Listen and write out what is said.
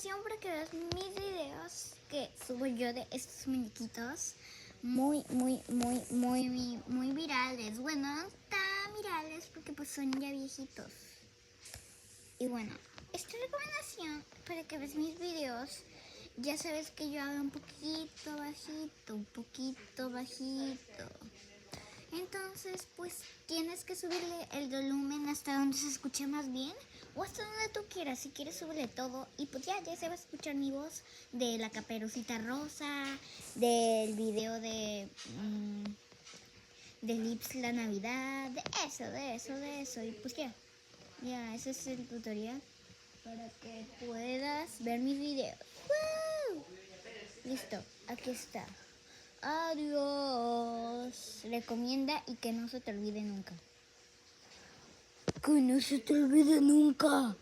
recomendación para que veas mis videos que subo yo de estos muñequitos muy virales. Bueno, no tan virales porque pues son ya viejitos. Y bueno, esta recomendación para que veas mis videos, ya sabes que yo hablo un poquito bajito. Entonces, pues tienes que subirle el volumen hasta donde se escuche más bien o hasta donde tú quieras. Si quieres, súbele todo y pues ya se va a escuchar mi voz de la Caperucita Rosa, del video de Lips la Navidad, de eso. Y pues ya, ese es el tutorial para que puedas ver mis videos. ¡Woo! Listo, aquí está. Adiós. Recomienda y que no se te olvide nunca. Que no se te olvide nunca.